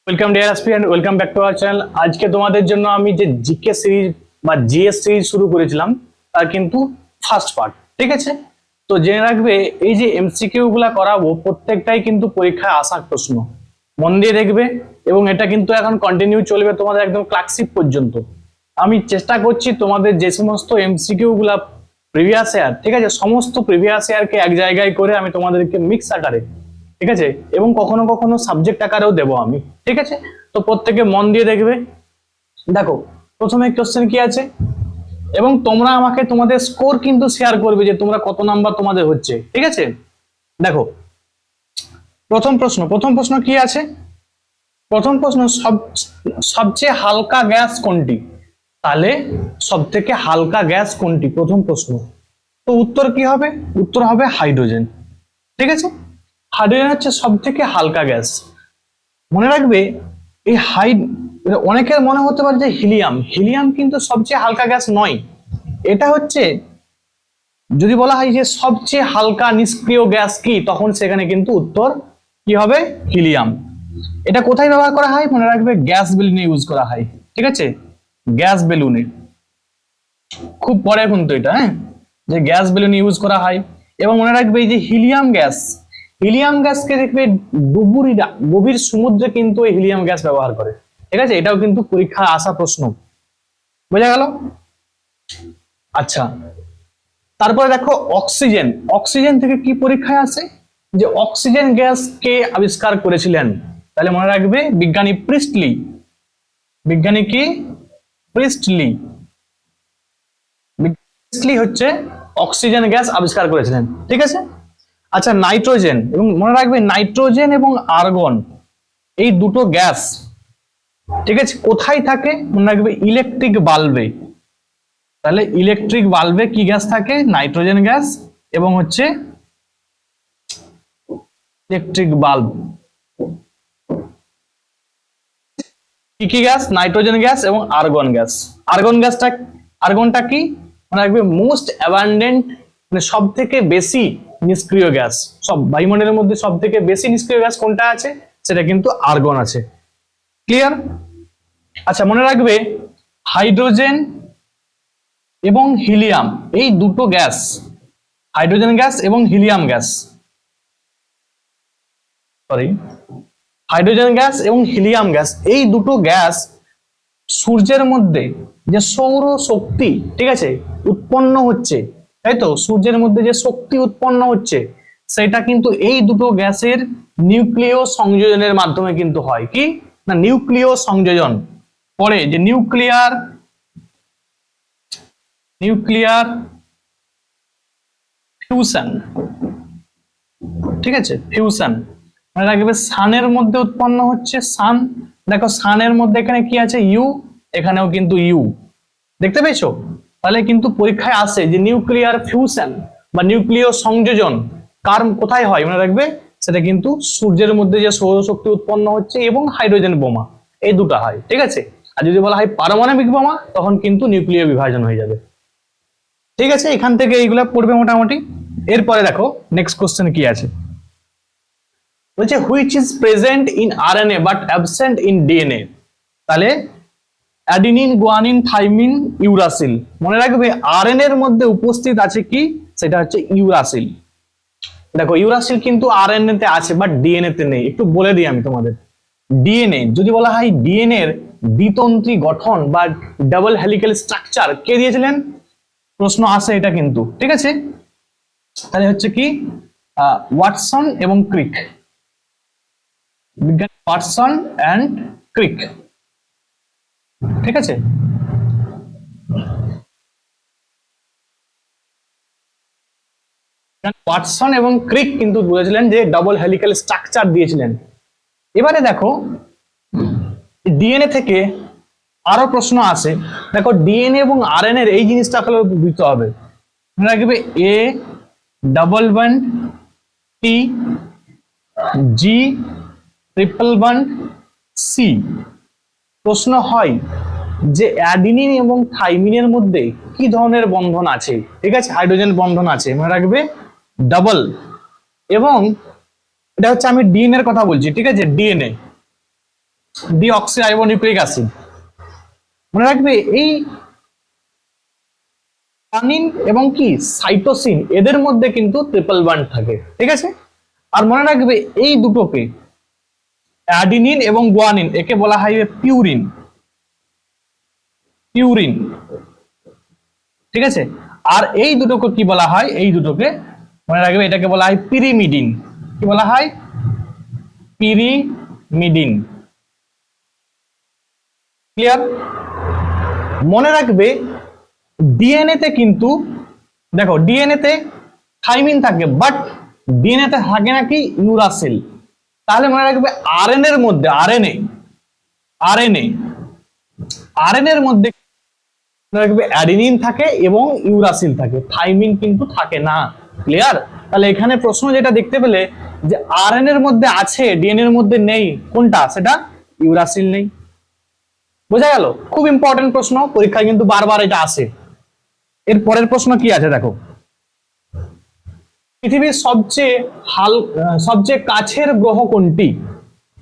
Welcome deer aspirant, welcome back to our channel. আজকে তোমাদের জন্য আমি যে জিকে সিরিজ বা জিএস সিরিজ শুরু করেছিলাম তার কিন্তু ফার্স্ট পার্ট, ঠিক আছে? তো জেনে রাখবে এই যে এমসিকিউ গুলা করাবো প্রত্যেকটাই কিন্তু পরীক্ষায় আসার প্রশ্ন। মন দিয়ে দেখবে এবং এটা কিন্তু এখন কন্টিনিউ চলবে তোমাদের একদম ক্লাসিক পর্যন্ত। আমি চেষ্টা করছি তোমাদের যে সমস্ত এমসিকিউ গুলা প্রিভিয়াস ইয়ার, ঠিক আছে, সমস্ত প্রিভিয়াস ইয়ারকে এক জায়গায় করে আমি তোমাদেরকে মিক্স আকারে, ঠিক আছে, এবং কখনো কখনো সাবজেক্ট আকারেও দেবো আমি, ঠিক আছে? তো প্রত্যেকে মন দিয়ে দেখবে। দেখো প্রথমে কোশ্চেন কি আছে এবং তোমরা আমাকে তোমাদের স্কোর কিন্তু শেয়ার করবে যে তোমরা কত নাম্বার তোমাদের হচ্ছে, ঠিক আছে? দেখো প্রথম প্রশ্ন কি আছে? প্রথম প্রশ্ন, সবচেয়ে হালকা গ্যাস কোনটি? তাহলে সব থেকে হালকা গ্যাস কোনটি, প্রথম প্রশ্ন। তো উত্তর কি হবে? উত্তর হবে হাইড্রোজেন, ঠিক আছে? হাইড্রোজেন হচ্ছে সব থেকে হালকা গ্যাস। মনে রাখবে এই অনেকের মনে হতে পারে যে হিলিয়াম কিন্তু সবচেয়ে হালকা গ্যাস নয়। এটা হচ্ছে যদি বলা হয় যে সবচেয়ে হালকা নিষ্ক্রিয় গ্যাস কি, তখন সেখানে কিন্তু উত্তর কি হবে? হিলিয়াম। এটা কোথায় ব্যবহার করা হয়? মনে রাখবে গ্যাস বেলুনে ইউজ করা হয়, ঠিক আছে? গ্যাস বেলুনে, খুব পরে কিন্তু এটা, হ্যাঁ, যে গ্যাস বেলুন ইউজ করা হয়। এবং মনে রাখবে এই যে হিলিয়াম গ্যাসকে দেখবে গভীর সমুদ্রে কিন্তু এই হিলিয়াম গ্যাস ব্যবহার করে, ঠিক আছে? এটাও কিন্তু পরীক্ষায় আসা প্রশ্ন, বোঝা গেল? আচ্ছা, তারপরে দেখো অক্সিজেন থেকে কি পরীক্ষায় আসে? যে অক্সিজেন গ্যাস কে আবিষ্কার করেছিলেন? তাহলে মনে রাখবে বিজ্ঞানী প্রিস্টলি। বিজ্ঞানী কি? প্রিস্টলি। হচ্ছে অক্সিজেন গ্যাস আবিষ্কার করেছিলেন, ঠিক আছে? আচ্ছা, নাইট্রোজেন, এবং মনে রাখবে নাইট্রোজেন এবং আর্গন এই দুটো গ্যাস, ঠিক আছে, কোথায় থাকে? মনে রাখবে ইলেকট্রিক বাল্বে। তাহলে ইলেকট্রিক বাল্বে কি গ্যাস থাকে? নাইট্রোজেন গ্যাস এবং হচ্ছে ইলেকট্রিক বাল্ব। কি কি গ্যাস? নাইট্রোজেন গ্যাস এবং আর্গন গ্যাস। আর্গনটা কি? মনে রাখবে মোস্ট অ্যাবান্ডেন্ট, মানে সব থেকে বেশি নিষ্ক্রিয় গ্যাস। সব বায়ুমণ্ডলের মধ্যে সব থেকে বেশি নিষ্ক্রিয় গ্যাস কোনটা আছে? সেটা কিন্তু আর্গন আছে। ক্লিয়ার? আচ্ছা, মনে রাখবে হাইড্রোজেন এবং হিলিয়াম এই দুটো গ্যাস, হাইড্রোজেন গ্যাস এবং helium gas, sorry, hydrogen gas এবং হিলিয়াম গ্যাস এই দুটো গ্যাস সূর্যের মধ্যে যে সৌর শক্তি, ঠিক আছে, উৎপন্ন হচ্ছে, তাই তো? সূর্যের মধ্যে যে শক্তি উৎপন্ন হচ্ছে সেটা কিন্তু এই দুটো গ্যাসের নিউক্লিয় সংযোজনের মাধ্যমে কিন্তু হয়। কি না? নিউক্লিয় সংযোজন। পরে যে নিউক্লিয়ার ফিউশন, ঠিক আছে, ফিউশন। মনে রাখবে সানের মধ্যে উৎপন্ন হচ্ছে সান। দেখো সানের মধ্যে এখানে কি আছে? ইউ, এখানেও কিন্তু ইউ, দেখতে পেয়েছো? তাহলে কিন্তু পরীক্ষায় আসে যে নিউক্লিয়ার ফিউশন বা নিউক্লিয় সংযোজন কোথায় হয়? মনে রাখবে সেটা কিন্তু সূর্যের মধ্যে যে সৌরশক্তি উৎপন্ন হচ্ছে এবং হাইড্রোজেন বোমা, এই দুটো হয়, ঠিক আছে? আর যদি বলা হয় পারমাণবিক বোমা, তখন কিন্তু নিউক্লিয় বিভাজন হয়ে যাবে, ঠিক আছে? এখান থেকে এইগুলা পড়বে মোটামুটি। এরপরে দেখো নেক্সট কোশ্চেন কি আছে, বলছে which is present in RNA but absent in DNA. তাহলে অ্যাডিনিন, গুয়ানিন, থাইমিন, ইউরাসিল। মনে রাখবে আরএনএ এর মধ্যে উপস্থিত আছে কি? সেটা হচ্ছে ইউরাসিল। দেখো ইউরাসিল কিন্তু আরএনএ তে আছে বাট ডিএনএ তে নেই। একটু বলে দিই আমি তোমাদের। ডিএনএ যদি বলা হয় ডিএনএ এর দ্বিতন্ত্রী গঠন বা ডাবল হেলিক্যাল স্ট্রাকচার কে দিয়েছিলেন? প্রশ্ন আসে এটা কিন্তু, ঠিক আছে? তাহলে হচ্ছে কি ওয়াটসন এবং ক্রিক, বিজ্ঞানী ওয়াটসন এন্ড ক্রিক, ঠিক আছে? ওয়াটসন এবং ক্রিক কিন্তু বলেছিলেন যে ডাবল হেলিক্যাল স্ট্রাকচার দিয়েছিলেন। এবারে দেখো ডিএনএ থেকে আরো প্রশ্ন আসে। দেখো ডিএনএ এবং আরএনএ এর এই জিনিসটা আসলে বুঝতে হবে। মনে রাখবে A double bond, T, G triple bond, C. প্রশ্ন হয় যে অ্যাডিনিন এবং থাইমিনের মধ্যে কি ধরনের বন্ধন আছে? ঠিক আছে, হাইড্রোজেন বন্ধন আছে। মনে রাখবে ডাবল। এবং এটা হচ্ছে আমি ডিএনএ এর কথা বলছি, ঠিক আছে? DNA deoxyribonucleic acid. মনে রাখবে এই গুয়ানিন এবং কি সাইটোসিন এদের মধ্যে কিন্তু ট্রিপল বন্ড থাকে, ঠিক আছে। আর মনে রাখবে এই দুটোকে অ্যাডিনিন এবং গুয়ানিন একে বলা হয় পিউরিন, পিউরিন, ঠিক আছে। আর এই দুটোকে কি বলা হয়, এই দুটোকে মনে রাখবে এটাকে বলা হয় পিরিমিডিন। কি বলা হয়? পিরিমিডিন। ক্লিয়ার? মনে রাখবে ডিএনএ তে কিন্তু দেখো ডিএনএ তে থাইমিন থাকে, বাট ডিএনএ তে থাকে নাকি ইউরাসিল। তাহলে মনে রাখবে আরএনএ এর মধ্যে আরএনএ এর মধ্যে মনে রাখবে অ্যাডিনিন থাকে এবং ইউরাসিল থাকে, থাইমিন কিন্তু থাকে না। ক্লিয়ার? তাহলে এখানে প্রশ্ন যেটা দেখতে পেলে যে আরএনএ এর মধ্যে আছে, ডিএনএ এর মধ্যে নেই, কোনটা? সেটা ইউরাসিল নেই। বোঝা গেল? খুব ইম্পর্টেন্ট প্রশ্ন, পরীক্ষায় কিন্তু বারবার এটা আসে। এর পরের প্রশ্ন কি আছে দেখো, পৃথিবীর সবচেয়ে কাছের গ্রহ কোনটি?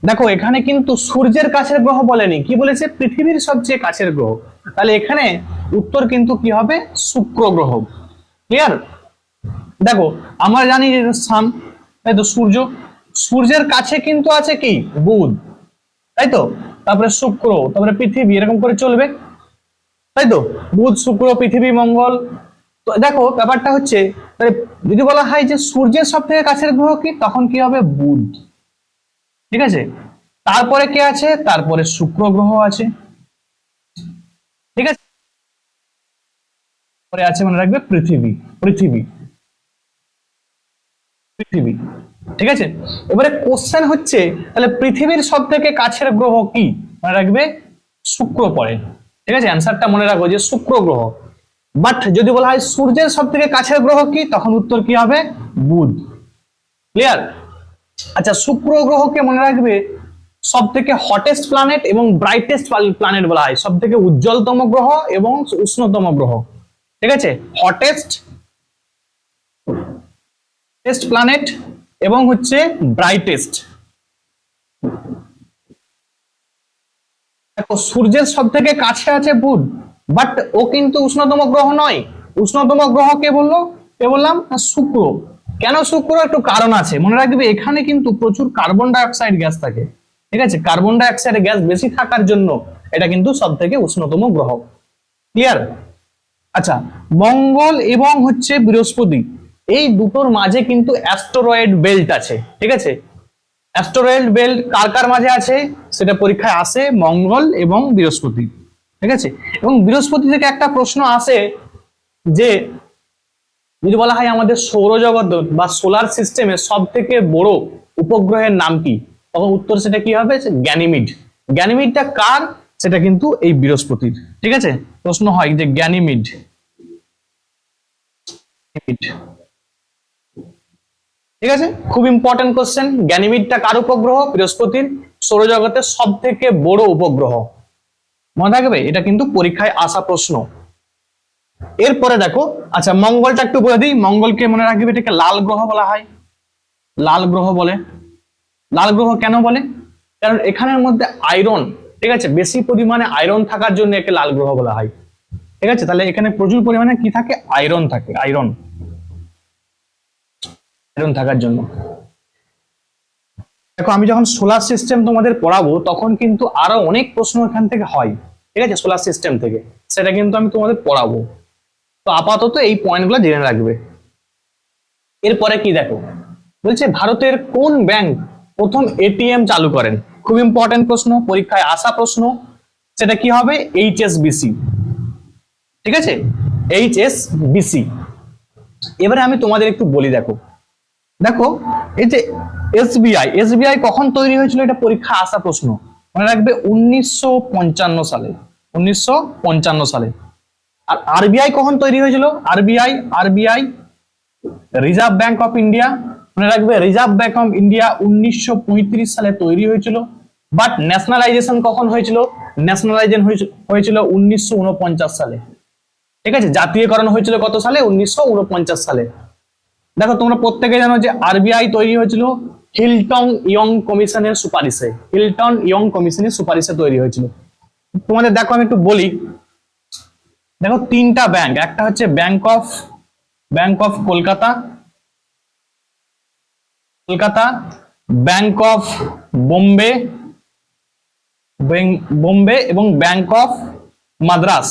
দেখো এখানে কিন্তু সূর্যের কাছের গ্রহ বলেনি, কি বলেছে? পৃথিবীর সবচেয়ে কাছের গ্রহ। তাহলে এখানে উত্তর কিন্তু কি হবে? শুক্র গ্রহ। ক্লিয়ার? দেখো আমরা জানি যে সান, তাই তো সূর্য, সূর্যের কাছে কিন্তু আছে কি বুধ, তাই তো, তারপরে শুক্র, তারপরে পৃথিবী, এরকম করে চলবে, তাই তো, বুধ শুক্র পৃথিবী মঙ্গল। তো দেখো ব্যাপারটা হচ্ছে যদি বলা হয় যে সূর্যের সব থেকে কাছের গ্রহ কি, তখন কি হবে? বুধ, ঠিক আছে। তারপরে কে আছে? তারপরে শুক্র গ্রহ আছে, ঠিক আছে। পরে আছে মনে রাখবে পৃথিবী, পৃথিবী, পৃথিবী, ঠিক আছে। এবারে কোশ্চেন হচ্ছে তাহলে পৃথিবীর সব থেকে কাছের গ্রহ কি? মনে রাখবে শুক্র পড়ে, ঠিক আছে। অ্যান্সারটা মনে রাখবো যে শুক্র গ্রহ। বাট যদি বলা হয় সূর্যের সব থেকে কাছের গ্রহ কি, তখন উত্তর কি হবে? বুধ। ক্লিয়ার? আচ্ছা, শুক্র গ্রহকে মনে রাখবে সব থেকে হটেস্ট প্ল্যানেট এবং ব্রাইটেস্ট প্ল্যানেট বলা হয়, সব থেকে উজ্জ্বলতম গ্রহ এবং উষ্ণতম গ্রহ, ঠিক আছে। হটেস্ট প্ল্যানেট এবং হচ্ছে ব্রাইটেস্ট। দেখো সূর্যের সব থেকে কাছে আছে বুধ, বাট ও কিন্তু উষ্ণতম গ্রহ নয়। উষ্ণতম গ্রহ কে বললো? কে বললাম? শুক্র। কেন শুক্র? একটু কারণ আছে, মনে রাখবে এখানে কিন্তু প্রচুর কার্বন ডাই অক্সাইড গ্যাস থাকে, ঠিক আছে। কার্বন ডাই অক্সাইড গ্যাস বেশি থাকার জন্য এটা কিন্তু সব থেকে উষ্ণতম গ্রহ। ক্লিয়ার? আচ্ছা, মঙ্গল এবং হচ্ছে বৃহস্পতি এই দুটোর মাঝে কিন্তু অ্যাস্টেরয়েড বেল্ট আছে, ঠিক আছে। অ্যাস্টেরয়েড বেল্ট কার কার মাঝে আছে সেটা পরীক্ষায় আসে, মঙ্গল এবং বৃহস্পতি, ঠিক আছে। এবং বৃহস্পতি থেকে একটা প্রশ্ন আসে যে যদি বলা হয় আমাদের সৌরজগৎ বা সোলার সিস্টেমের সব থেকে বড় উপগ্রহের নাম কি, তখন উত্তর সেটা কি হবে? গ্যানিমিড। গ্যানিমিডটা কার? সেটা কিন্তু এই বৃহস্পতির, ঠিক আছে। প্রশ্ন হয় যে গ্যানিমিড, ঠিক আছে। খুব ইম্পর্টেন্ট কোশ্চেন। গ্যানিমিডটা কার উপগ্রহ? বৃহস্পতির, সৌরজগতের সব থেকে বড় উপগ্রহ। মনে রাখবে এটা কিন্তু পরীক্ষায় আসা প্রশ্ন। এরপরে দেখো, আচ্ছা মঙ্গলটা একটু বলে দিই। মঙ্গলকে মনে রাখবে এটাকে লাল গ্রহ বলা হয়, লাল গ্রহ বলে। লাল গ্রহ কেন বলে? কারণ এখানের মধ্যে আয়রন, ঠিক আছে, বেশি পরিমাণে আয়রন থাকার জন্য একে লাল গ্রহ বলা হয়, ঠিক আছে। তাহলে এখানে প্রচুর পরিমাণে কি থাকে? আয়রন থাকে, আয়রন, আয়রন থাকার জন্য। দেখো আমি যখন সোলার সিস্টেম তোমাদের পড়াবো তখন কিন্তু আরো অনেক প্রশ্ন এখান থেকে হয়, ঠিক আছে, সোলার সিস্টেম থেকে, সেটা কিন্তু আমি তোমাদের পড়াবো। তো আপাতত এই পয়েন্টগুলো জেনে রাখবে। এরপরে কি দেখো বলছে, ভারতের কোন ব্যাংক প্রথম এটিএম চালু করেন? খুব ইম্পর্টেন্ট প্রশ্ন, পরীক্ষায় আসা প্রশ্ন। সেটা কি হবে? এইচএসবিসি, ঠিক আছে, এইচএসবিসি। এবারে আমি তোমাদের একটু বলি, দেখো দেখো এই যে এসবিআই, এসবিআই কখন তৈরি হয়েছিল? এটা পরীক্ষা আসা প্রশ্ন। মনে রাখবে 1955 সালে, 1955 সালে। আর আরবিআই কখন তৈরি হয়েছিল? RBI, RBI reserve bank of India, মনে রাখবে রিজার্ভ ব্যাংক অফ ইন্ডিয়া 1935 সালে তৈরি হয়েছিল। বাট ন্যাশনালাইজেশন কখন হয়েছিল? ন্যাশনালাইজেশন হয়েছিল 1949 সালে, ঠিক আছে। জাতীয়করণ হয়েছিল কত সালে? 1949 সালে। দেখো তোমরা প্রত্যেকে জানো যে আরবিআই তৈরি হয়েছিল হিলটন ইয়ং কমিশনের সুপারিশে, হিলটন ইয়ং কমিশনের সুপারিশে তৈরি হয়েছিল। তোমাদের দেখো আমি একটু বলি, দেখো তিনটা ব্যাংক, একটা হচ্ছে bank of Kolkata, bank of Bombay, এবং ব্যাংক অফ মাদ্রাস।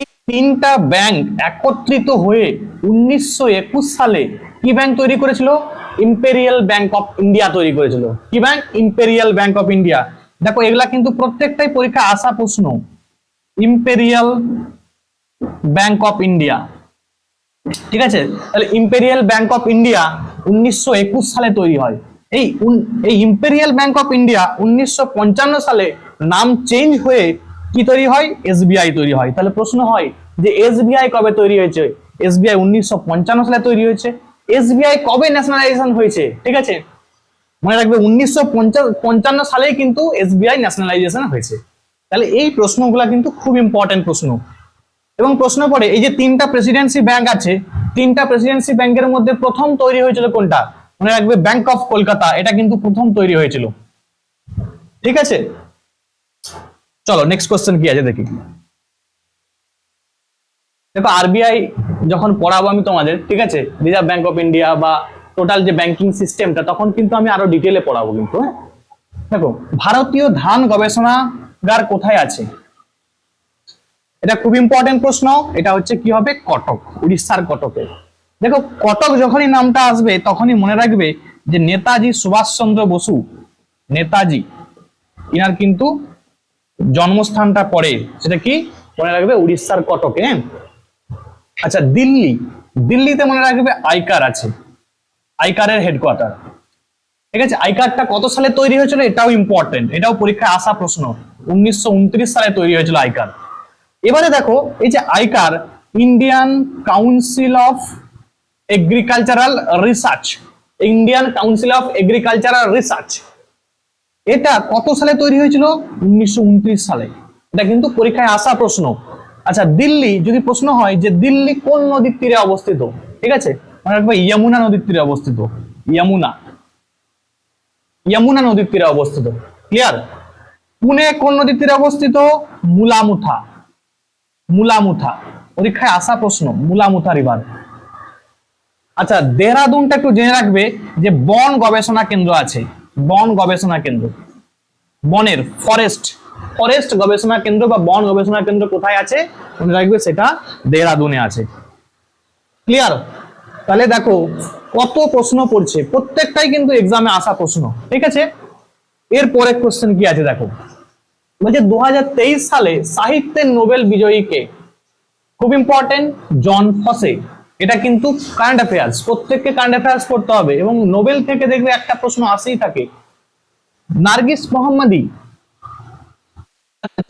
এই তিনটা ব্যাংক একত্রিত হয়ে 1921 সালে কি ব্যাংক তৈরি করেছিল? ইম্পেরিয়াল ব্যাংক অফ ইন্ডিয়া তৈরি করেছিল। কি bank? Imperial bank of India. দেখো এগুলা কিন্তু প্রত্যেকটাই পরীক্ষা আসা প্রশ্ন। ইম্পেরিয়াল ব্যাংক অফ ইন্ডিয়া, ঠিক আছে? তাহলে ইম্পেরিয়াল ব্যাংক অফ ইন্ডিয়া 1921 সালে তৈরি হয়। এই ইম্পেরিয়াল ব্যাংক অফ ইন্ডিয়া 1955 সালে নাম চেঞ্জ হয়ে কি তৈরি হয়? এসবিআই তৈরি হয়। তাহলে প্রশ্ন হয় যে এসবিআই কবে তৈরি হয়েছে? এসবিআই 1955 সালে তৈরি হয়েছে। এসবিআই কবে ন্যাশনালাইজেশন হয়েছে? ঠিক আছে, মনে রাখবে 1955 সালেই কিন্তু এসবিআই ন্যাশনালাইজেশন হয়েছে। তাহলে এই প্রশ্নগুলা কিন্তু খুব ইম্পর্টেন্ট প্রশ্ন। এবং প্রশ্ন পড়ে এই যে তিনটা প্রেসিডেন্সি ব্যাংক আছে, তিনটা প্রেসিডেন্সি ব্যাংকের মধ্যে প্রথম তৈরি হয়েছিল কোনটা? মনে রাখবে ব্যাংক অফ কলকাতা, এটা কিন্তু প্রথম তৈরি হয়েছিল। ঠিক আছে, চলো নেক্সট কোশ্চেন কি আছে দেখি। দেখো আরবিআই যখন পড়াবো আমি তোমাদের, ঠিক আছে, রিজার্ভ ব্যাংক অফ ইন্ডিয়া বা টোটাল যে ব্যাংকিং সিস্টেমটা, তখন কিন্তু আমি আরো ডিটেলে পড়াবো কিন্তু। হ্যাঁ, দেখো ভারতীয় ধান গবেষণাগার কোথায় আছে? এটা খুব ইম্পর্টেন্ট প্রশ্ন। এটা হচ্ছে কি হবে? কটক, উড়িষ্যার কটকে। দেখো কটক যখনই নামটা আসবে তখনই মনে রাখবে যে নেতাজি সুভাষচন্দ্র বসু, নেতাজি, ইনার কিন্তু জন্মস্থানটা পড়ে, সেটা কি মনে রাখবে? উড়িষ্যার কটকে। আচ্ছা দিল্লিতে মনে রাখবে আইকার আছে, আইকারের হেডকোয়ার্টার। ঠিক আছে, আইকারটা কত সালে তৈরি হয়েছিল? এটাও ইম্পর্টেন্ট, এটাও পরীক্ষায় আসা প্রশ্ন। 1929 সালে তৈরি হয়েছিল আইকার। এবারে দেখো এই যে ICAR, Indian council of agricultural research, Indian council of agricultural research, এটা কত সালে তৈরি হয়েছিল? 1929 সালে। এটা কিন্তু পরীক্ষায় আসা প্রশ্ন। আচ্ছা দিল্লি, যদি প্রশ্ন হয় যে দিল্লি কোন নদীর তীরে অবস্থিত, ঠিক আছে, মনে রাখবে যমুনা নদীর তীরে অবস্থিত। যমুনা নদীর তীরে অবস্থিত। ক্লিয়ার? পুনে কোন নদীর তীরে অবস্থিত? মুলামুথা, পরীক্ষায় আসা প্রশ্ন, মুলামুথা রিভার। আচ্ছা দেহরাদুনটা একটু জেনে রাখবে যে বন গবেষণা কেন্দ্র আছে, বন গবেষণা কেন্দ্র, বনের ফরেস্ট গবেষণা কেন্দ্র বা বন গবেষণা কেন্দ্র কোথায় আছে? মনে রাখবে সেটা দেহরাদুনে আছে। ক্লিয়ার? তাহলে দেখো কত প্রশ্ন পড়ছে, প্রত্যেকটাই কিন্তু এক্সামে আসা প্রশ্ন। ঠিক আছে, এরপরে কোশ্চেন কি আছে দেখো, বলছে 2023 সালে সাহিত্যের নোবেল বিজয়ী কে? খুব ইম্পর্টেন্ট, জন ফসে। এটা কিন্তু কারেন্ট অ্যাফেয়ার্স, প্রত্যেককে কারেন্ট অ্যাফেয়ার্স পড়তে হবে। এবং নোবেল থেকে দেখবে একটা প্রশ্ন আসেই থাকে। নার্গিস মোহাম্মদী,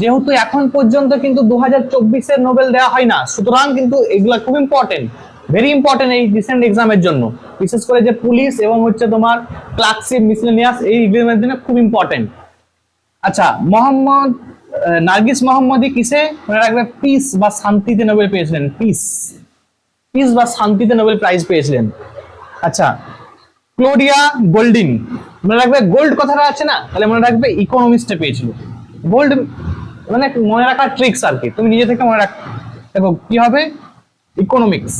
যেহেতু এখন পর্যন্ত কিন্তু 2024-এর নোবেল দেওয়া হয় না, সুতরাং কিন্তু এগুলা খুব ইম্পর্টেন্ট, ভেরি ইম্পর্টেন্ট এই রিসেন্ট এক্সামের জন্য, বিশেষ করে যে পুলিশ এবং হচ্ছে তোমার ক্লার্কশিপ, মিসলেনিয়াস, এই এক্সামের জন্য খুব ইম্পর্টেন্ট। আচ্ছা নার্গিস মোহাম্মদী কিসে? মনে রাখবে পিস বা শান্তিতে নোবেল পেয়েছিলেন, পিস বা শান্তিতে নোবেল প্রাইজ পেয়েছিলেন। আচ্ছা ক্লোডিয়া গোল্ডিং, মনে রাখবে গোল্ড কথাটা আছে না, তাহলে মনে রাখবে ইকোনমিক্সে পেয়েছিল। গোল্ড মানে মনে রাখার ট্রিক্স আর কি, তুমি নিজে থেকে মনে রাখ। দেখো কি হবে? ইকোনমিক্স,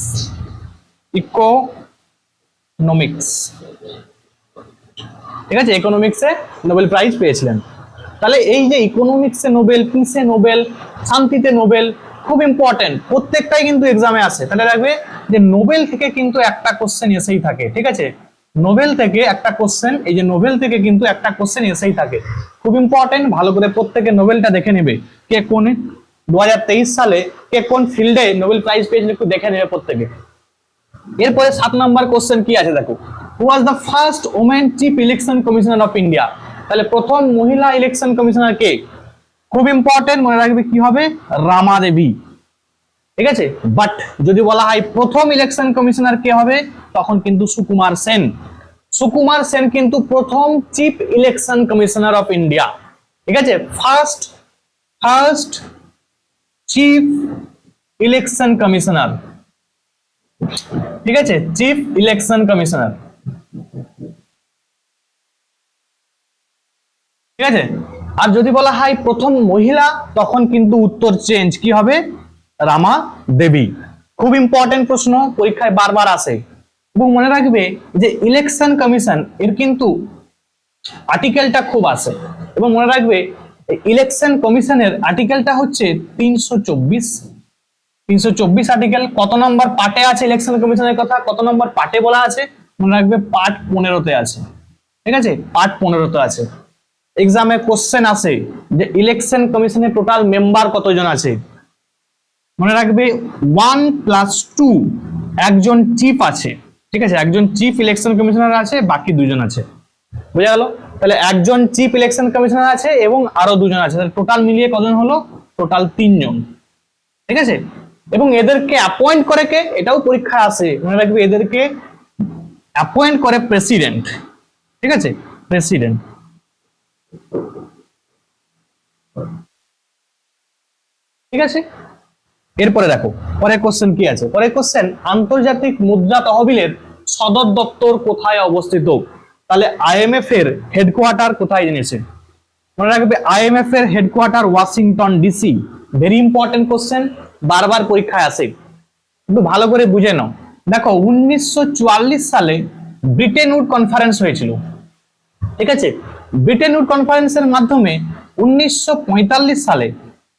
ঠিক আছে, ইকোনমিক্সে নোবেল প্রাইজ পেয়েছিলেন। তাহলে এই যে ইকোনমিক্সে নোবেল, পিসে নোবেল, শান্তিতে নোবেল, খুব ইম্পর্টেন্ট, প্রত্যেকটাই কিন্তু এক্সামে আসে। তাহলে রাখবে যে নোবেল থেকে কিন্তু একটা কোশ্চেন এসেই থাকে। ঠিক আছে, নোবেল থেকে একটা কোশ্চেন, এই যে নোবেল থেকে কিন্তু একটা কোশ্চেন এসেই থাকে, খুব ইম্পর্টেন্ট। ভালো করে প্রত্যেকে নোবেলটা দেখে নেবে, কে কোন 2023 সালে কে কোন ফিল্ডে নোবেল প্রাইজ পেয়েছিল একটু দেখে নেবে প্রত্যেকে। এরপরে 7 নাম্বার কোশ্চেন কি আছে দেখো, who was the first women chief election commissioner of India? তাহলে প্রথম মহিলা ইলেকশন কমিশনার কে? খুব ইম্পর্টেন্ট, মনে রাখবে কি হবে? রামা দেবী। ঠিক আছে, বাট যদি বলা হয় প্রথম ইলেকশন কমিশনার কে হবে, তখন কিন্তু সুকুমার সেন। সুকুমার সেন কিন্তু প্রথম chief election commissioner of India. ঠিক আছে, ফার্স্ট চিফ ইলেকশন কমিশনার। ঠিক আছে, চিফ ইলেকশন কমিশনার। ঠিক আছে। আর যদি বলা হয় প্রথম মহিলা, তখন কিন্তু উত্তর চেঞ্জ, কি হবে? রামা দেবী। খুব ইম্পর্টেন্ট প্রশ্ন, পরীক্ষায় বারবার আসে। এবং মনে রাখবে যে ইলেকশন কমিশন এর কিন্তু আর্টিকেলটা খুব আসে, এবং মনে রাখবে ইলেকশন কমিশনের আর্টিকেলটা হচ্ছে 324। 324 আর্টিকেল। কত নম্বর পার্টে আছে ইলেকশন কমিশনের কথা, কত নম্বর পার্টে বলা আছে? মনে রাখবে পার্ট 15-তে আছে। ঠিক আছে, পার্ট 15-তে আছে। এক্সামে কোশ্চেন আসে যে ইলেকশন কমিশনের টোটাল মেম্বার কতজন আছে। মনে রাখবে 1+2, একজন চিফ আছে। ঠিক আছে, একজন চিফ ইলেকশন কমিশনার আছে, বাকি দুজন আছে। বুঝা গেল? তাহলে একজন চিফ ইলেকশন কমিশনার আছে এবং আরো দুজন আছে, তাহলে টোটাল মিলিয়ে কজন হলো? টোটাল 3 জন। ঠিক আছে, এবং এদেরকে অ্যাপয়েন্ট করে কে? এটাও পরীক্ষায় আসে। মনে রাখবে এদেরকে অ্যাপয়েন্ট করে প্রেসিডেন্ট। ঠিক আছে, প্রেসিডেন্ট। ঠিক আছে, এরপরে দেখো পরের কোশ্চেন কি আছে। পরের কোশ্চেন, আন্তর্জাতিক মুদ্রা তহবিলের সদর দপ্তর কোথায় অবস্থিত? তাহলে আইএমএফ এর হেডকোয়ার্টার কোথায় জেনেছে? মনে রাখবে আইএমএফ এর headquarter Washington DC. Very important question, বারবার পরীক্ষায় আসে, একটু ভালো করে বুঝে নাও। দেখো 1944 সালে ব্রিটেন উড কনফারেন্স হয়েছিল। ঠিক আছে, ব্রিটেন উড কনফারেন্সের মাধ্যমে 1945 সালে,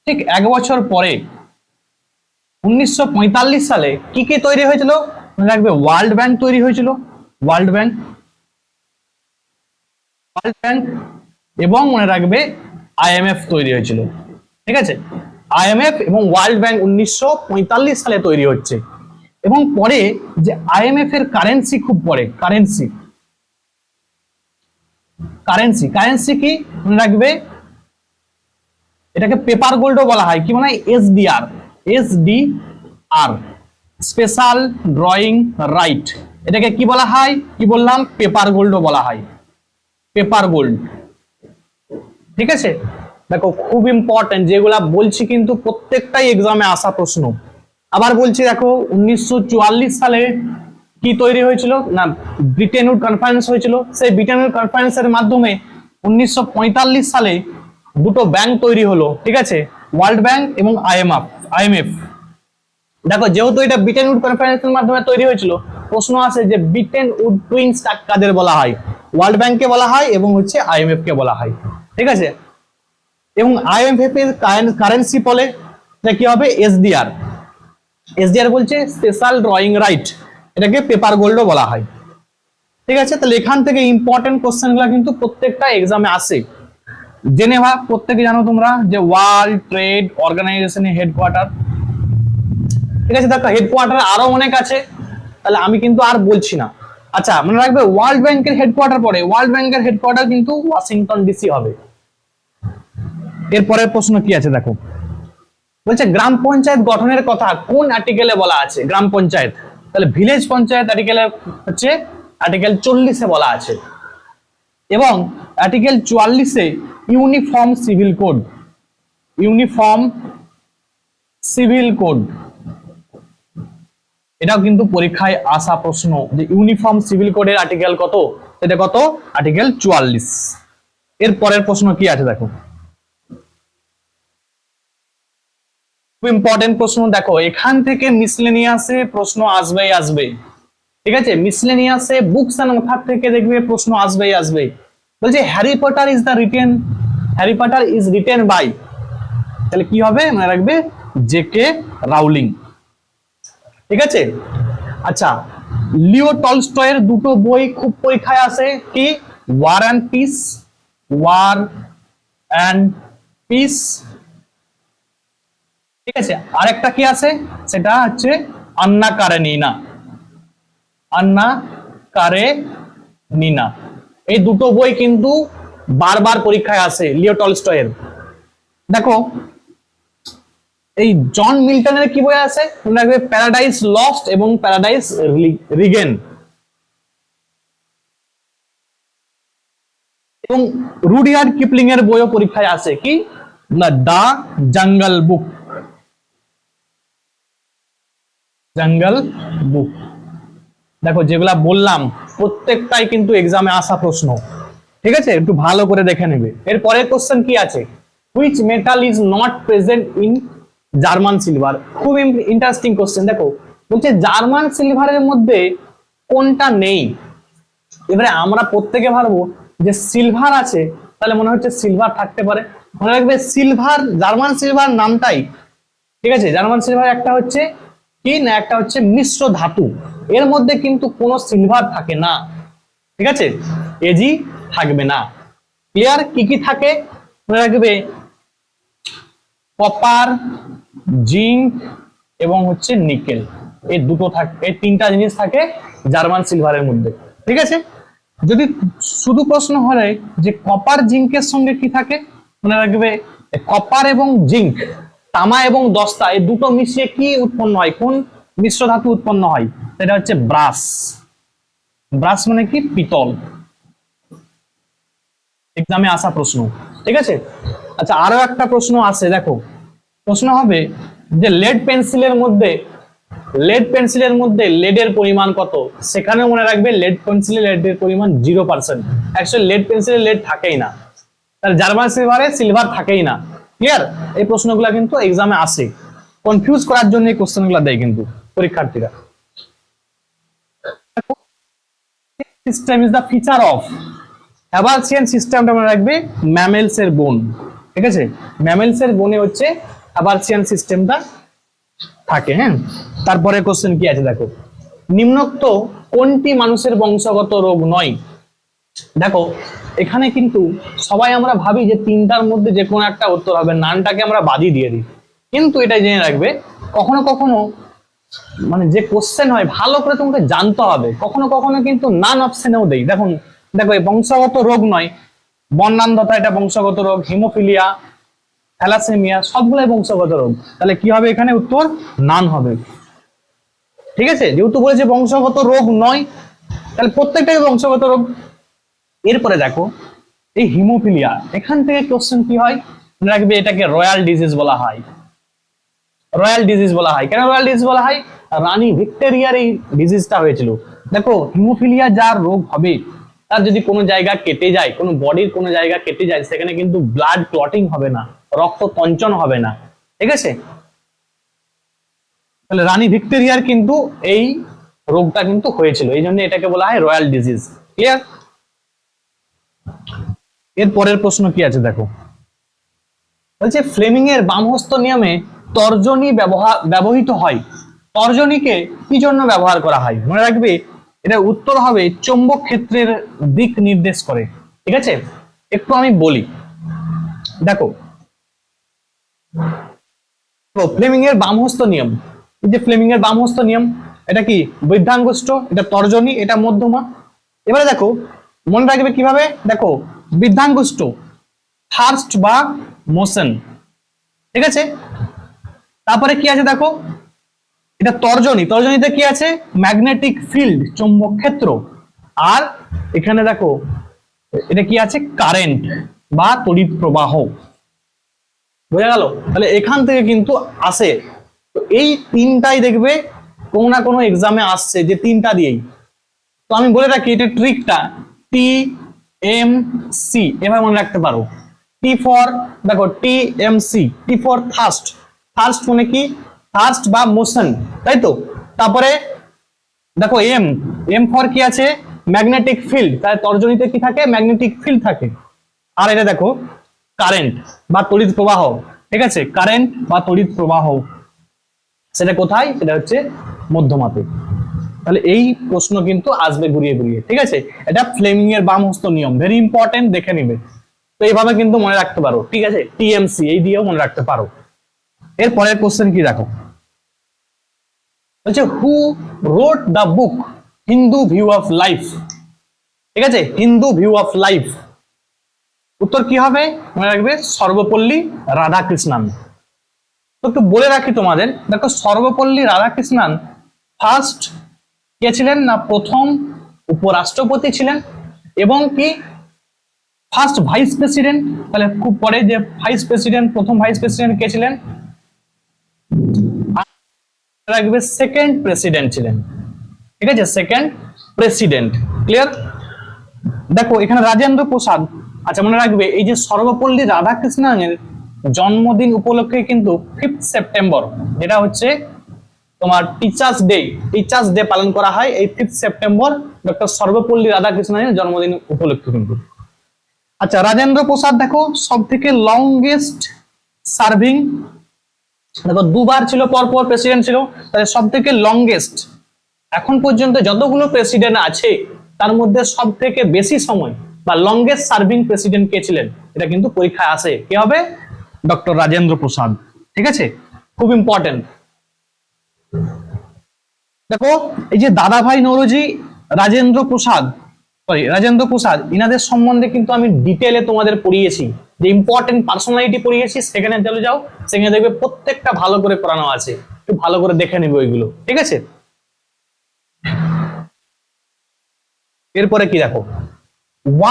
ঠিক 1 বছর পরে, 1945 সালে কি কি তৈরি হয়েছিল? মনে রাখবে ওয়ার্ল্ড ব্যাংক তৈরি হয়েছিল। ওয়ার্ল্ড ব্যাংক, ওয়ার্ল্ড ব্যাংক, এবং মনে রাখবে আইএমএফ তৈরি হয়েছিল। ঠিক আছে, আইএমএফ এবং ওয়ার্ল্ড ব্যাংক 1945 সালে তৈরি হচ্ছে। এবং পরে যে আইএমএফ এর কারেন্সি খুব পড়ে, কারেন্সি, কারেন্সি, কারেন্সি কি? মনে রাখবে এটাকে পেপার গোল্ডও বলা হয়। কি বলা হয়? SDR, SDR, special drawing right. এটাকে কি বলা হয়? কি বললাম? পেপার গোল্ডও বলা হয়, পেপার গোল্ড। ঠিক আছে, দেখো খুব ইম্পর্টেন্ট, যেগুলা বলছি কিন্তু প্রত্যেকটাই এক্সামে আসা প্রশ্ন। আবার বলছি, দেখো 1944 সালে কি তৈরি হয়েছিল? না, ব্রিটেন উড কনফারেন্স হয়েছিল। সেই ব্রিটেন উড কনফারেন্সের মাধ্যমে 1945 সালে দুটো ব্যাংক তৈরি হলো। ঠিক আছে, ওয়ার্ল্ড ব্যাংক এবং আইএমএফ, আইএমএফ। দেখো যেহেতু এটা ব্রিটেন উড কনফারেন্সের মাধ্যমে তৈরি হয়েছিল, প্রশ্ন আছে যে ব্রিটেন উড টুইন্স কাদের বলা হয়? ওয়ার্ল্ড ব্যাংককে বলা হয় এবং হচ্ছে আইএমএফ কে বলা হয়। ঠিক আছে, এবং আইএমএফ এর কারেন্সি বলে কি হবে? এসডিআর। এসডিআর বলছে স্পেশাল ড্রয়িং রাইট, এটাকে পেপার গোল্ডও বলা হয়। ঠিক আছে, তাহলে এখান থেকে ইম্পর্টেন্ট কোশ্চেনগুলো কিন্তু প্রত্যেকটা এক্সামে আসে। জেনেভা প্রত্যেকে জানো তোমরা যে ওয়ার্ল্ড ট্রেড অর্গানাইজেশনের হেডকোয়ার্টার। ঠিক আছে, দেখো হেডকোয়ার্টার আরো অনেক আছে, তাহলে আমি কিন্তু আর বলছি না। আচ্ছা, মনে রাখবে ওয়ার্ল্ড ব্যাংকের হেডকোয়ার্টার পরে, ওয়ার্ল্ড ব্যাংকের হেডকোয়ার্টার কিন্তু ওয়াশিংটন ডিসি হবে। এরপরের প্রশ্ন কি আছে দেখো, বলছে গ্রাম পঞ্চায়েত গঠনের কথা কোন আর্টিকেলে বলা আছে? গ্রাম পঞ্চায়েত, তাহলে ভিলেজ পঞ্চায়েত আর্টিকেলে হচ্ছে আর্টিকেল 40-এ বলা আছে। এবং আর্টিকেল 44-এ uniform civil code, uniform civil code, এটাও কিন্তু পরীক্ষায় আসা প্রশ্ন যে ইউনিফর্ম সিভিল কোডের আর্টিকেল কত? এটা কত? আর্টিকেল 44। এর পরের প্রশ্ন কি আছে দেখো, খুব ইম্পর্টেন্ট প্রশ্ন। দেখো এখান থেকে মিসলেনিয়াসে প্রশ্ন আসবেই আসবে। ঠিক আছে, মিসলেনিয়াসে বুকস এন্ড অথর থেকে দেখবে প্রশ্ন আসবেই আসবে। বলছে Harry Potter is the written, Harry Potter is written by, তাহলে কি হবে? মনে রাখবে জেকে রাউলিং। ঠিক আছে, আচ্ছা লিও টলস্টয়ের দুটো বই খুব পরীক্ষায় আসে, কি? War and peace, war and peace. ঠিক আছে, আরেকটা কি আছে? সেটা হচ্ছে আন্না কারেনিনা, আন্না কারেনিনা। এই দুটো বই কিন্তু বারবার পরীক্ষায় আসে লিও টলস্টয়ের। দেখো এই জন মিল্টনের কি বই আছে? মনে রাখবে প্যারাডাইস লস্ট এবং প্যারাডাইস রিগেন। এবং রুডিয়ার্ড কিপলিং এর বইও পরীক্ষায় আসে, কি? না, দা জঙ্গল বুক, জঙ্গল বুক। দেখো যেগুলা বললাম প্রত্যেকটাই কিন্তু এক্সামে আসা প্রশ্ন, ঠিক আছে, একটু ভালো করে দেখে নেবে। এর পরের কোশ্চেন কি আছে, which metal is not present in German silver. খুব ইন্টারেস্টিং কোশ্চেন, দেখো বলছে জার্মান সিলভারের মধ্যে কোনটা নেই। এবারে আমরা প্রত্যেকে ভাববো যে সিলভার আছে, তাহলে মনে হচ্ছে সিলভার থাকতে পারে। মনে রাখবে সিলভার, জার্মান সিলভার নামটাই, ঠিক আছে, জার্মান সিলভার একটা হচ্ছে কি না, একটা হচ্ছে মিশ্র ধাতু, এর মধ্যে কিন্তু কোনো সিলভার থাকে না, ঠিক আছে, এজি থাকবে না। ক্লিয়ার? কি কি থাকে মনে রাখবে, কপার, জিঙ্ক এবং হচ্ছে নিকেল, এই দুটো থাকে, এই তিনটা জিনিস থাকে জার্মান সিলভারের মধ্যে, ঠিক আছে। যদি শুধু প্রশ্ন হয় যে কপার জিঙ্কের সঙ্গে কি থাকে, মনে রাখবে কপার এবং জিঙ্ক, তামা এবং দস্তা, এই দুটো মিশিয়ে কি উৎপন্ন হয়, কোন মিশ্র ধাতু উৎপন্ন হয়, সেটা হচ্ছে ব্রাস। ব্রাস মানে কি, পিতল। এক্সামে আসা প্রশ্ন, ঠিক আছে। আচ্ছা, আরো একটা প্রশ্ন আছে, দেখো প্রশ্ন হবে যে লেড পেন্সিলের মধ্যে লেডের পরিমাণ কত, সেখানে মনে রাখবে লেড পেন্সিলে লেডের পরিমাণ 0%। অ্যাকচুয়ালি লেড পেন্সিলে লেড থাকেই না, তার জার্মান সিলভারে সিলভার থাকেই না। ক্লিয়ার? এই প্রশ্নগুলো কিন্তু এক্সামে আসে, কনফিউজ করার জন্য এই কোশ্চেনগুলো দেয় কিন্তু পরীক্ষার্থীরা। System is the feature of অ্যাবালসিয়ান সিস্টেমটা মনে রাখবে ম্যামেলস এর বোন, ঠিক আছে, ম্যামেলস এর বোনে হচ্ছে অ্যাবালসিয়ান সিস্টেমটা থাকে। হ্যাঁ, তারপরে কোশ্চেন কি আছে দেখো, নিম্নোক্ত কোনটি মানুষের বংশগত রোগ নয়। দেখো এখানে কিন্তু সবাই আমরা ভাবি যে তিনটার মধ্যে যে কোনো একটা উত্তর হবে, নানটাকে আমরা বাদই দিয়ে দিই, কিন্তু এটা জেনে রাখবে কখনো কখনো মানে যে কোশ্চেন হয় ভালো করে তোমাকে জানতে হবে, কখনো কখনো কিন্তু নান অপশনেও দেই। দেখুন, দেখো এই বংশগত রোগ নয়, বর্ণান্ধতা এটা বংশগত রোগ, হিমোফিলিয়া, থ্যালাসেমিয়া সবগুলাই বংশগত রোগ, তাহলে কি হবে এখানে উত্তর, নান হবে, ঠিক আছে, যেহেতু বলেছে বংশগত রোগ নয়, তাহলে প্রত্যেকটাই বংশগত রোগ। এরপরে দেখো এই হিমোফিলিয়া, এখান থেকে কোশ্চেন কি হয় মনে রাখবে, এটাকে রয়্যাল ডিজিজ বলা হয়। রয়্যাল ডিজিজ বলা হয় কেন, রয়্যাল ডিজিজ বলা হয়, রানী ভিক্টোরিয়ার এই ডিজিজটা হয়েছিল। দেখো হিমোফিলিয়া যার রোগ হবে, তার যদি কোনো জায়গা কেটে যায়, কোনো বডির কোনো জায়গা কেটে যায়, সেখানে কিন্তু ব্লাড ক্লটিং হবে না, রক্ত তঞ্চন হবে না, ঠিক আছে। তাহলে রানী ভিক্টোরিয়ার কিন্তু এই রোগটা কিন্তু হয়েছিল, এই জন্য এটাকে বলা হয় রয়্যাল ডিজিজ। ক্লিয়ার? এর পরের প্রশ্ন কি আছে দেখো, বলছে ফ্লেমিং এর বামহস্ত নিয়মে তর্জনী ব্যবহৃত হয়, তর্জনীকে কি জন্য ব্যবহার করা হয়, মনে রাখবে এটা উত্তর হবে চৌম্বক ক্ষেত্রের দিক নির্দেশ করে, ঠিক আছে। একটু আমি বলি, দেখো ফ্লেমিং এর বামহস্ত নিয়ম, এই যে ফ্লেমিং এর বামহস্ত নিয়ম, এটা কি বৃদ্ধাঙ্গুষ্ঠ, এটা তর্জনী, এটা মধ্যমা। এবারে দেখো মনে রাখবে কিভাবে, দেখো বৃদ্ধাঙ্গুষ্ঠ ফার্স্ট বা মোশন, ঠিক আছে। তারপরে কি আছে দেখো, এটা তর্জনী, তর্জনীতে কি আছে, ম্যাগনেটিক ফিল্ড, চৌম্বক ক্ষেত্র। আর এখানে দেখো এটা কি আছে, কারেন্ট বা তড়িৎ প্রবাহ। বোঝা গেল? তাহলে এখান থেকে কিন্তু আসে, তো এই তিনটাই দেখবে কোনো না কোনো এক্সামে আসছে, যে তিনটা দিয়েই। তো আমি বলে রাখি এটা ট্রিকটা, টি এম সি এভাবে মনে রাখতে পারো। টি ফর, দেখো T M C, T for thirst, thirst মানে কি, থার্স্ট বা মোশন, তাই তো। তারপরে দেখো এম, এম ফর কি আছে, ম্যাগনেটিক ফিল্ড, তাই তর্জনীতে কি থাকে, ম্যাগনেটিক ফিল্ড থাকে। আর এটা দেখো কারেন্ট বা তড়িৎ প্রবাহ, ঠিক আছে, কারেন্ট বা তড়িৎ প্রবাহ, সেটা কোথায়, সেটা হচ্ছে মধ্যমাতে। তাহলে এই প্রশ্ন কিন্তু আসবে ঘুরিয়ে ঘুরিয়ে, ঠিক আছে। এটা ফ্লেমিং এর বামহস্ত নিয়ম, ভেরি ইম্পর্টেন্ট, দেখে নিবে। তো এইভাবে কিন্তু মনে রাখতে পারো, ঠিক আছে, টিএমসি এই দিয়েও মনে রাখতে পারো। এর পরের কোশ্চেন কি দেখো, বলছে who wrote the book Hindu view of life, ঠিক আছে, হিন্দু ভিউ অফ লাইফ, উত্তর কি হবে মনে রাখবে, সর্বপল্লী রাধাকৃষ্ণন। তো একটু বলে রাখি তোমাদের, দেখো সর্বপল্লী রাধাকৃষ্ণন ফার্স্ট কে ছিলেন না, প্রথম উপরাষ্ট্রপতি ছিলেন, এবং কি ফার্স্ট ভাইস প্রেসিডেন্ট। তাহলে খুব পরে যে ভাইস প্রেসিডেন্ট, প্রথম ভাইস প্রেসিডেন্ট কে ছিলেন, রাখবে সেকেন্ড প্রেসিডেন্ট ছিলেন, ঠিক আছে, সেকেন্ড প্রেসিডেন্ট। ক্লিয়ার? দেখো এখানে রাজেন্দ্র প্রসাদ, আচ্ছা মনে রাখবে এই যে সর্বপল্লী রাধাকৃষ্ণনের জন্মদিন উপলক্ষে কিন্তু 5 সেপ্টেম্বর, যেটা হচ্ছে তোমার টিচার্স ডে পালন করা হয় এই 5 সেপ্টেম্বর ডক্টর সর্বপল্লী রাধাকৃষ্ণনের জন্মদিন উপলক্ষে কিন্তু। আচ্ছা রাজেন্দ্র প্রসাদ দেখো সব থেকে লংগেস্ট সার্ভিং, দেখো দুবার ছিল পরপর প্রেসিডেন্ট ছিল, তাহলে সব থেকে লংগেস্ট এখন পর্যন্ত যতগুলো প্রেসিডেন্ট আছে তার মধ্যে সব থেকে বেশি সময় বা লংগেস্ট সার্ভিং প্রেসিডেন্ট কে ছিলেন, এটা কিন্তু পরীক্ষায় আসে, কি হবে? ডক্টর রাজেন্দ্র প্রসাদ। ঠিক আছে, খুব ইম্পর্টেন্ট। দেখো এই যে দাদাভাই নওরোজি, রাজেন্দ্র প্রসাদ ইনাদের সম্বন্ধে কিন্তু আমি ডিটেলে তোমাদের পড়িয়েছি, যে ইম্পর্টেন্ট পার্সোনালিটি পড়িয়েছি, সেখানে চলে যাও, সেখানে দেখবে প্রত্যেকটা ভালো করে পড়ানো আছে, একটু ভালো করে দেখে নেবে ওইগুলো। ঠিক আছে, এরপরে কি দেখো,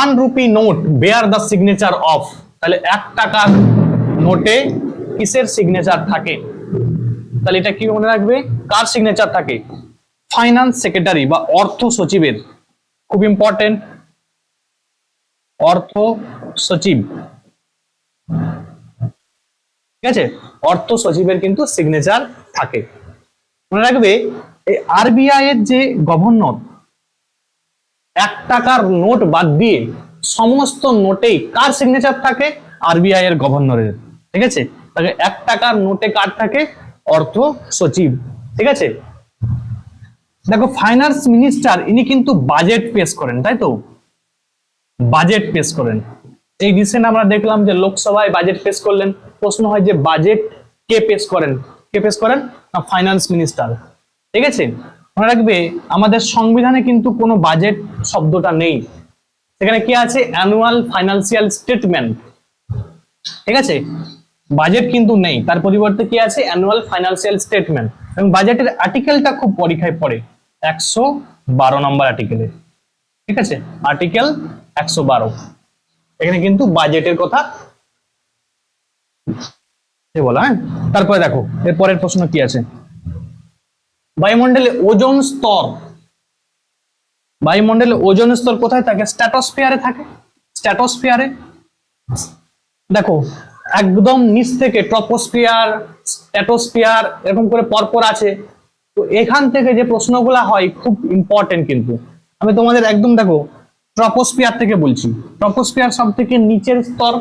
1 rupee note bear the signature of, তাহলে 1 টাকার নোটে কিসের সিগনেচার থাকে? তাহলে এটা কি মনে রাখবে, কার সিগনেচার থাকে? ফাইন্যান্স সেক্রেটারি বা অর্থ সচিবের। খুব ইম্পর্টেন্ট, অর্থ সচিব। ঠিক আছে, অর্থ সচিবের কিন্তু সিগনেচার থাকে। মনে রাখবে এই আরবিআই এর যে গভর্নর, 1 টাকার নোট বাদ দিয়ে সমস্ত নোটেই কার সিগনেচার থাকে? আরবিআই এর গভর্নরের। ঠিক আছে, তাহলে 1 টাকার নোটে কার থাকে? অর্থ সচিব। ঠিক আছে, দেখো ফাইন্যান্স মিনিস্টার ইনি কিন্তু বাজেট পেশ করেন, তাই তো? বাজেট পেশ করেন। এই রিসেন্ট আমরা দেখলাম যে লোকসভায় বাজেট পেশ করলেন, প্রশ্ন হয় যে বাজেট কে পেশ করেন? কে পেশ করেন? না, ফাইন্যান্স মিনিস্টার। ঠিক আছে, মনে রাখবে আমাদের সংবিধানে কিন্তু কোনো বাজেট শব্দটা নেই, সেখানে কি আছে? Annual financial statement. ঠিক আছে, বাজেট কিন্তু নেই, তার পরিবর্তে কি আছে? Annual financial statement. এবং বাজেটের আর্টিকেলটা খুব পরীক্ষায় পড়ে 112 নম্বর আর্টিকেলে। ঠিক আছে, আর্টিকেল 112, এখানে কিন্তু বাজেটের কথা বলা। হ্যাঁ, তারপরে দেখো এর পরের প্রশ্ন কি আছে, বায়ুমণ্ডলে ওজোন স্তর, বায়ুমণ্ডলে ওজোন স্তর কোথায় থাকে? স্ট্র্যাটোস্ফিয়ারে থাকে। স্ট্র্যাটোস্ফিয়ারে দেখো একদম নিচ থেকে ট্রপোস্ফিয়ার, স্ট্র্যাটোস্ফিয়ার এরকম করে পরপর আছে। তো এখান থেকে যে প্রশ্নগুলো হয় খুব ইম্পর্টেন্ট কিন্তু, আমি তোমাদের একদম দেখো ট্রপোস্ফিয়ার থেকে বলছি। ট্রপোস্ফিয়ার সব থেকে নিচের স্তর।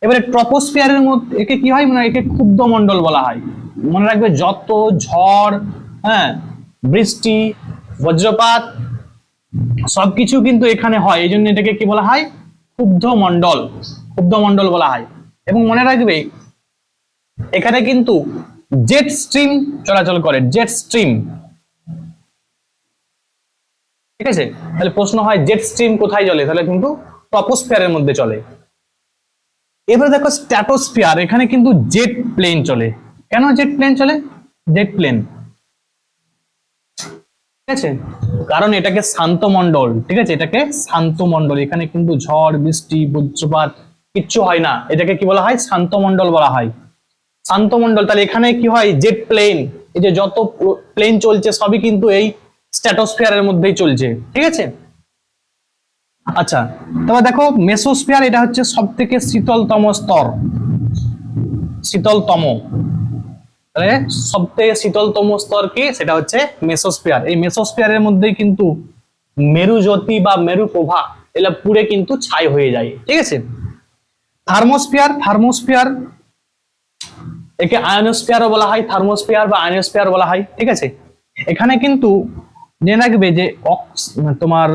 এবারে ট্রপোস্ফিয়ারের মধ্যে একে কি হয়, মানে একে ক্ষুব্ধ মণ্ডল বলা হয়। মনে রাখবে যত ঝড়, হ্যাঁ, বৃষ্টি, বজ্রপাত সবকিছু কিন্তু এখানে হয়, এই জন্য এটাকে কি বলা হয়? ক্ষুব্ধ মণ্ডল, ক্ষুব্ধ মণ্ডল বলা হয়। এবং মনে রাখবে এখানে কিন্তু জেট স্ট্রিম চলাচল করে, জেট স্ট্রিম। ঠিক আছে, তাহলে প্রশ্ন হয় জেট স্ট্রিম কোথায় চলে? তাহলে কিন্তু ট্রপোস্ফিয়ারের মধ্যে চলে। এবারে দেখো স্ট্র্যাটোস্ফিয়ার, এখানে কিন্তু জেট প্লেন চলে। কেন জেট প্লেন চলে? জেট প্লেন, ঠিক আছে, কারণ এটাকে শান্ত মণ্ডল। ঠিক আছে, এটাকে শান্ত মণ্ডল, এখানে কিন্তু ঝড় বৃষ্টি বজ্রপাত কিচ্ছু হয় না, এটাকে কি বলা হয়? শান্ত মণ্ডল বলা হয়, শান্ত মণ্ডল। তাহলে এখানে কি হয়? জেট প্লেন, এই যে যত প্লেন চলছে সবই কিন্তু এই স্ট্র্যাটোস্ফিয়ারের মধ্যেই চলছে। ঠিক আছে, আচ্ছা তবে দেখো মেসোস্ফিয়ার, এটা হচ্ছে সব থেকে শীতলতম স্তর, শীতলতম। তাহলে সব থেকে শীতলতম স্তর কি? সেটা হচ্ছে মেসোস্ফিয়ার। এই মেসোস্ফিয়ারের মধ্যেই কিন্তু মেরু জ্যোতি বা মেরু প্রভা এগুলো পুরে কিন্তু ছাই হয়ে যায়। ঠিক আছে, থার্মোস্ফিয়ার, থার্মোস্ফিয়ার একে আয়নোস্ফিয়ারও বলা হয়, থার্মোস্ফিয়ার বা আয়নোস্ফিয়ার বলা হয়। ঠিক আছে, এখানে কিন্তু জেনে রাখবে যে তোমার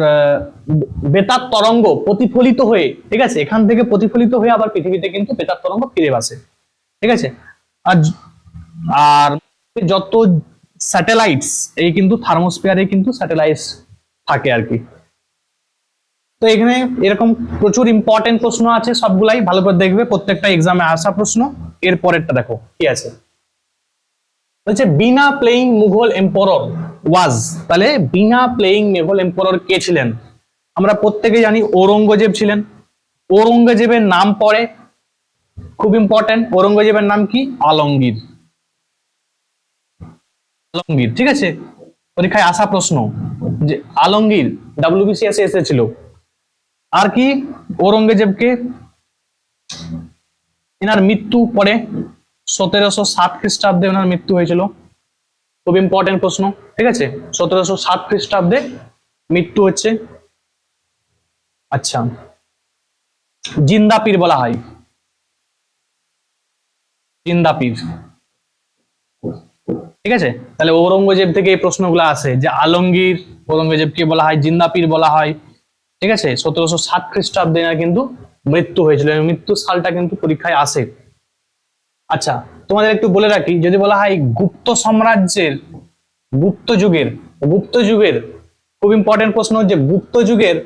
বেতার তরঙ্গ প্রতিফলিত হয়ে, ঠিক আছে, এখান থেকে প্রতিফলিত হয়ে আবার পৃথিবীতে কিন্তু বেতার তরঙ্গ ফিরে আসে। ঠিক আছে, আর আর যত স্যাটেলাইটস এই কিন্তু থার্মোস্ফিয়ারে কিন্তু স্যাটেলাইটস থাকে আর কি। তো এখানে এরকম প্রচুর ইম্পর্টেন্ট প্রশ্ন আছে, সবগুলাই ভালো করে দেখবে, প্রত্যেকটা এক্সামে আসা প্রশ্ন। এর পরেরটা দেখো কি আছে, বলছে বিনা প্লেইং মুঘল এম্পরর ওয়াজ, তাহলে বিনা প্লেইং মুঘল এম্পরর কে ছিলেন? আমরা প্রত্যেকে জানি ঔরঙ্গজেব ছিলেন। ঔরঙ্গজেবের নাম পড়ে, খুব ইম্পর্টেন্ট, ঔরঙ্গজেবের নাম কি? আলমগীর। আলমগীর, ঠিক আছে, পরীক্ষায় আসা প্রশ্ন, যে আলমগীর WBCS এসেছিল। আর কি ঔরঙ্গজেবকে এনার মৃত্যু পরে 1707 খ্রিস্টাব্দে ওনার মৃত্যু হয়েছিল। খুব ইম্পর্টেন্ট প্রশ্ন, ঠিক আছে। 1707 খ্রিস্টাব্দে মৃত্যু হচ্ছে। আচ্ছা, জিন্দা পীর বলা হয়, জিন্দা পীর, ঠিক আছে। তাহলে ঔরঙ্গজেব থেকে এই প্রশ্নগুলো আসে, যে আলমগীর ঔরঙ্গজেবকে বলা হয় জিন্দা পীর বলা হয়, ঠিক আছে। 1707 খ্রিস্টাব্দে এনার কিন্তু মৃত্যু হয়েছিল, মৃত্যু সালটা কিন্তু পরীক্ষায় আসে। আচ্ছা, তোমাদের একটু বলে রাখি, যদি বলা হয় গুপ্ত সাম্রাজ্যের, গুপ্ত যুগের খুব ইম্পর্টেন্ট প্রশ্ন, যে গুপ্ত যুগের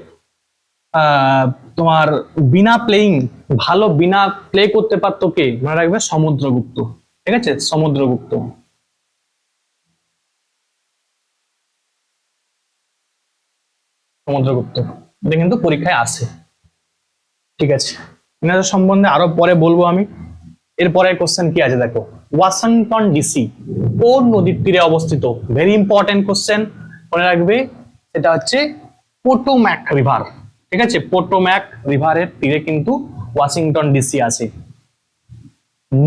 তোমার বিনা প্লেইং, ভালো বিনা প্লে করতে পারতো কে? মনে রাখবে সমুদ্রগুপ্ত, ঠিক আছে, সমুদ্রগুপ্ত। সমুদ্রগুপ্ত, এটা কিন্তু পরীক্ষায় আসে, ঠিক আছে। এনাদের সম্বন্ধে আরো পরে বলবো আমি। এরপরে কোশ্চেন কি আছে দেখো, ওয়াশিংটন ডিসি কোন নদীর তীরে অবস্থিত? ভেরি ইম্পর্টেন্ট কোশ্চেন, মনে রাখবে। সেটা হচ্ছে পোটোম্যাক রিভার, ঠিক আছে। পোটোম্যাক রিভারের তীরে কিন্তু ওয়াশিংটন ডিসি আছে।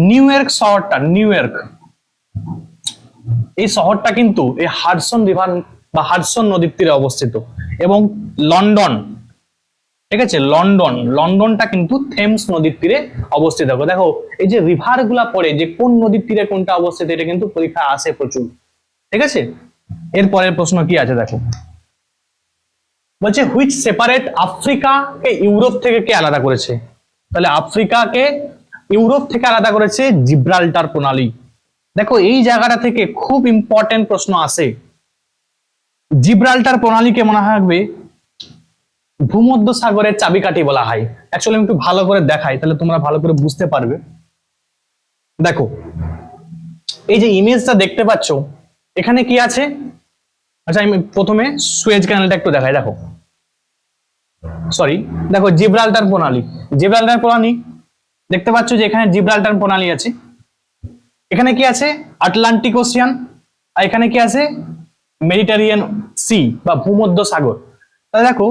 নিউ ইয়র্ক শহরটা, নিউ ইয়র্ক, এই শহরটা কিন্তু এই হাডসন রিভার বা হাডসন নদীর তীরে অবস্থিত। এবং লন্ডন, ঠিক আছে, লন্ডনটা কিন্তু থেমস নদীর তীরে অবস্থিত। দেখো এই যে রিভার গুলা পড়ে, যে কোন নদীর তীরে কোনটা অবস্থিত, এটা কিন্তু পরীক্ষা আসে প্রচুর, ঠিক আছে। এরপরের প্রশ্ন কি আছে দেখো, বলছে হুইচ সেপারেট আফ্রিকাকে ইউরোপ থেকে কে আলাদা করেছে? তাহলে আফ্রিকাকে ইউরোপ থেকে আলাদা করেছে জিব্রাল্টার প্রণালী। দেখো এই জায়গাটা থেকে খুব ইম্পর্টেন্ট প্রশ্ন আসে। জিব্রাল্টার প্রণালীকে মনে রাখবে ভূমধ্য সাগরের চাবিকাঠি বলা হয়। অ্যাকচুয়ালি আমি একটু ভালো করে দেখাই, তাহলে তোমরা ভালো করে বুঝতে পারবে। দেখো এই যে ইমেজটা দেখতে পাচ্ছ, এখানে কি আছে? আচ্ছা, আমি প্রথমে সুয়েজ ক্যানেলটা একটু দেখাই। দেখো, সরি, দেখো জিব্রাল্টার প্রণালী, জিব্রাল্টার প্রণালী দেখতে পাচ্ছ যে এখানে জিব্রাল্টার প্রণালী আছে। এখানে কি আছে? Atlantic Ocean. আর এখানে কি আছে? মেডিটেরিয়ান সি বা ভূমধ্য সাগর। তাহলে দেখো,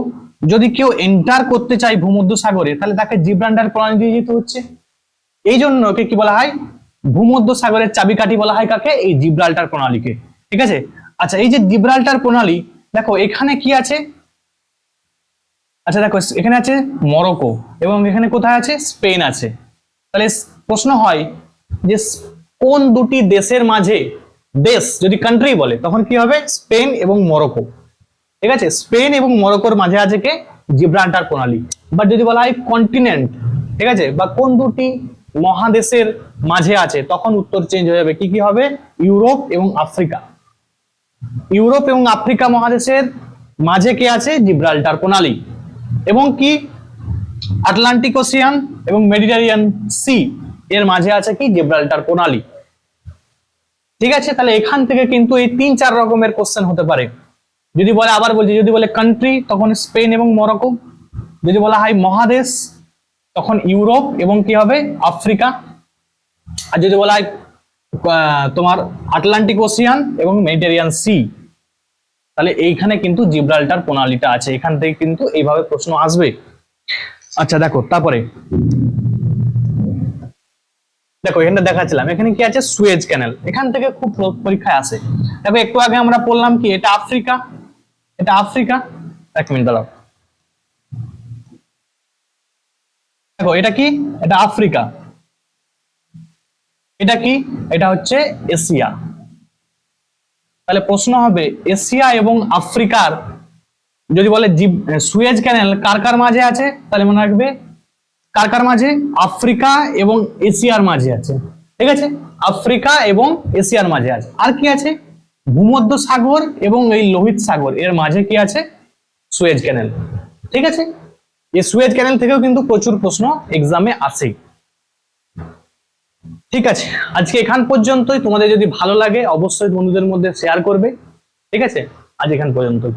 যদি কেউ এন্টার করতে চায় ভূমধ্য সাগরে, তাহলে তাকে জিব্রাল্টার প্রণালী দিয়ে যেতে হচ্ছে। এই জন্য ওকে কি বলা হয়? ভূমধ্য সাগরের চাবিকাঠি বলা হয় কাকে? এই জিব্রাল্টার প্রণালীকে, ঠিক আছে। আচ্ছা, এই যে জিব্রাল্টার প্রণালী, দেখো এখানে কি আছে? আচ্ছা দেখো, এখানে আছে মরক্কো এবং এখানে কোথায় আছে? স্পেন আছে। তাহলে প্রশ্ন হয় যে কোন দুটি দেশের মাঝে, দেশ যদি কান্ট্রি বলে তখন কি হবে? স্পেন এবং মরক্কো, ঠিক আছে। স্পেন এবং মরক্কোর মাঝে আছে কে? জিব্রাল্টার প্রণালী। বাট যদি বলা হয় কন্টিনেন্ট, ঠিক আছে, বা কোন দুটি মহাদেশের মাঝে আছে, তখন উত্তর চেঞ্জ হয়ে যাবে। কি কি হবে? ইউরোপ এবং আফ্রিকা। ইউরোপ এবং আফ্রিকা মহাদেশের মাঝে কে আছে? জিব্রাল্টার প্রণালী। এবং কি আটলান্টিক ওশিয়ান এবং মেডিটেরিয়ান সি এর মাঝে আছে কি? জিব্রাল্টার প্রণালী, ঠিক আছে। তাহলে এখান থেকে কিন্তু এই 3-4 রকমের কোশ্চেন হতে পারে। যদি বলে, আবার বলছি, যদি বলে কান্ট্রি তখন স্পেন এবং মরক্কো, যদি বলা হয় মহাদেশ তখন ইউরোপ এবং কি হবে? আফ্রিকা। আর যদি বলা হয় তোমার আটলান্টিক ওশিয়ান এবং মেডিটেরিয়ান সি, তাহলে এইখানে কিন্তু জিব্রাল্টার প্রণালীটা আছে। এখান থেকে কিন্তু এইভাবে প্রশ্ন আসবে। আচ্ছা দেখো, তারপরে দেখো এখানে দেখাচ্ছিলাম, এখানে কি আছে? সুয়েজ ক্যানেল। এখান থেকে খুব পরীক্ষায় আসে। দেখো একটু আগে আমরা বললাম কি এটা আফ্রিকা, এটা আফ্রিকা। এক মিনিট দাঁড়াও, দেখো এটা কি? এটা আফ্রিকা। এটা কি? এটা হচ্ছে এশিয়া। তাহলে প্রশ্ন হবে এশিয়া এবং আফ্রিকার, যদি বলে সুয়েজ ক্যানেল কার কার মাঝে আছে, তাহলে মনে রাখবে কার কার মাঝে? আফ্রিকা এবং এশিয়ার মাঝে আছে, ঠিক আছে। আফ্রিকা এবং এশিয়ার মাঝে আছে। আর কি আছে? ভূমধ্য সাগর এবং এই লোহিত সাগর এর মাঝে কি আছে? সুয়েজ ক্যানেল, ঠিক আছে। এই সুয়েজ ক্যানেল থেকেও কিন্তু প্রচুর প্রশ্ন এক্সামে আসে। ঠিক আছে, আজকে এখান পর্যন্তই। তোমাদের যদি ভালো লাগে অবশ্যই বন্ধুদের মধ্যে শেয়ার করবে, ঠিক আছে। আজ এখান পর্যন্তই।